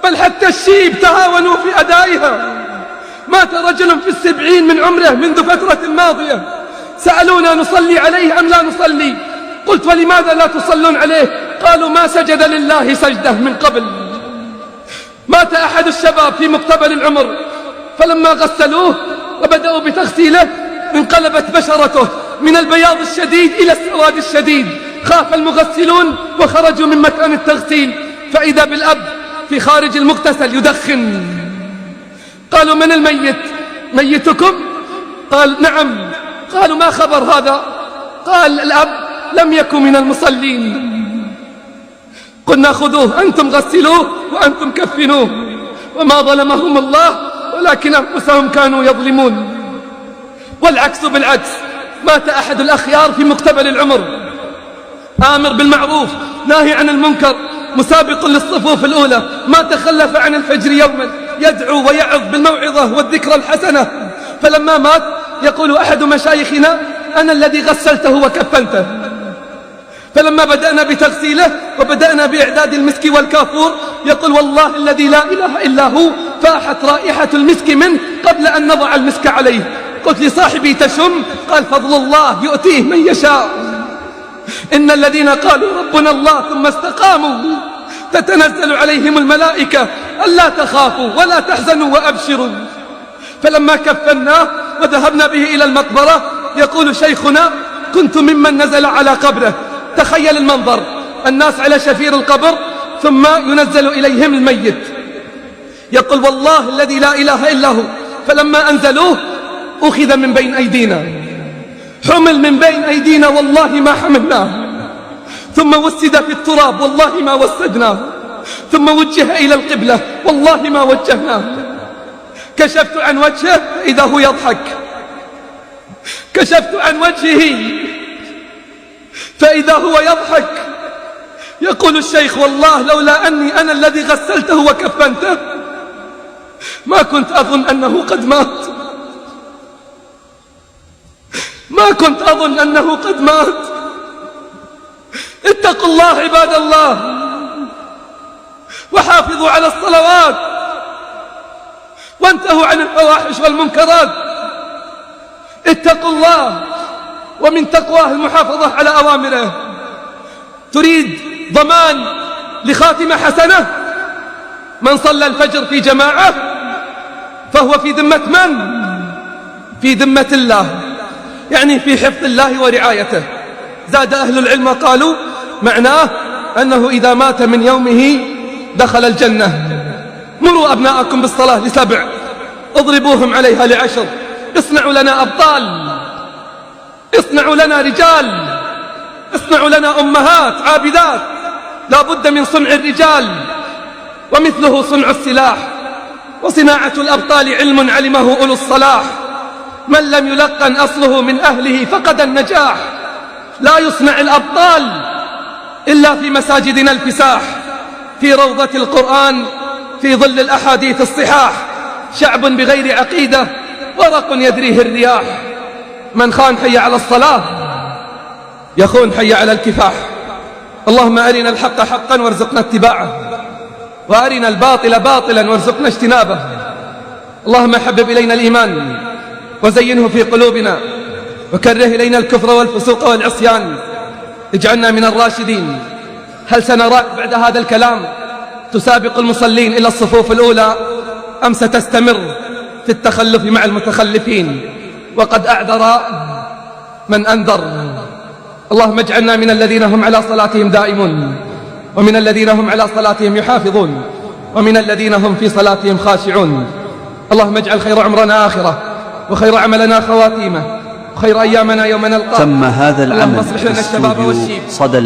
بل حتى الشيب تهاونوا في أدائها. مات رجل في 70 من عمره منذ فترة ماضية، سألونا نصلي عليه أم لا نصلي؟ قلت ولماذا لا تصلون عليه؟ قالوا ما سجد لله سجدة من قبل. مات أحد الشباب في مقتبل العمر، فلما غسلوه وبدأوا بتغسيله انقلبت بشرته من البياض الشديد إلى السواد الشديد. خاف المغسلون وخرجوا من مكان التغسيل، فإذا بالأب في خارج المغتسل يدخن. قالوا من الميت؟ ميتكم؟ قال نعم. قالوا ما خبر هذا؟ قال الأب لم يكن من المصلين. قلنا خذوه أنتم غسلوه وأنتم كفنوه. وما ظلمهم الله ولكن أنفسهم كانوا يظلمون. والعكس بالعكس، مات أحد الأخيار في مقتبل العمر، آمر بالمعروف ناهي عن المنكر، مسابق للصفوف الأولى، ما تخلف عن الفجر يوما يدعو ويعظ بالموعظة والذكرى الحسنة. فلما مات يقول أحد مشايخنا أنا الذي غسلته وكفنته. فلما بدأنا بتغسيله وبدأنا بإعداد المسك والكافور يقول والله الذي لا إله إلا هو فاحت رائحة المسك منه قبل أن نضع المسك عليه. قلت لصاحبي تشم؟ قال فضل الله يؤتيه من يشاء. إن الذين قالوا ربنا الله ثم استقاموا تتنزل عليهم الملائكة ألا تخافوا ولا تحزنوا وأبشروا. فلما كفناه وذهبنا به إلى المقبرة يقول شيخنا كنت ممن نزل على قبره. تخيل المنظر، الناس على شفير القبر ثم ينزل إليهم الميت. يقول والله الذي لا إله إلا هو فلما أنزلوه أخذ من بين أيدينا، حمل من بين أيدينا والله ما حملناه، ثم وسد في التراب والله ما وسدناه، ثم وجه إلى القبلة والله ما وجهناه. كشفت عن وجهه إذا هو يضحك، كشفت عن وجهه فإذا هو يضحك. يقول الشيخ والله لولا أني أنا الذي غسلته وكفنته ما كنت أظن أنه قد مات، ما كنت أظن أنه قد مات. اتقوا الله عباد الله وحافظوا على الصلوات وانتهوا عن الفواحش والمنكرات. اتقوا الله، ومن تقواه المحافظة على أوامره. تريد ضمان لخاتمة حسنة؟ من صلى الفجر في جماعة فهو في ذمة من؟ في ذمة الله، يعني في حفظ الله ورعايته. زاد أهل العلم قالوا معناه أنه إذا مات من يومه دخل الجنة. مروا أبناءكم بالصلاة ل7، اضربوهم عليها ل10. اصنعوا لنا أبطال، اصنعوا لنا رجال، اصنعوا لنا أمهات عابدات. لا بد من صنع الرجال، ومثله صنع السلاح. وصناعة الأبطال علم علمه أولو الصلاح. من لم يلقن أصله من أهله فقد النجاح. لا يصنع الأبطال إلا في مساجدنا الفساح، في روضة القرآن، في ظل الأحاديث الصحاح. شعب بغير عقيدة ورق يدريه الرياح. من خان حي على الصلاة يخون حي على الكفاح. اللهم أرنا الحق حقا وارزقنا اتباعه، وأرنا الباطل باطلا وارزقنا اجتنابه. اللهم حبب إلينا الإيمان وزينه في قلوبنا، وكره إلينا الكفر والفسوق والعصيان، اجعلنا من الراشدين. هل سنراك بعد هذا الكلام تسابق المصلين إلى الصفوف الأولى أم ستستمر في التخلف مع المتخلفين؟ وقد أعذر من أنذر. اللهم اجعلنا من الذين هم على صلاتهم دائمون، ومن الذين هم على صلاتهم يحافظون، ومن الذين هم في صلاتهم خاشعون. اللهم اجعل خير عمرنا آخرة، وخير عملنا خواتيمه، وخير أيامنا يوم نلقاك. تم هذا العمل في استوديو صدى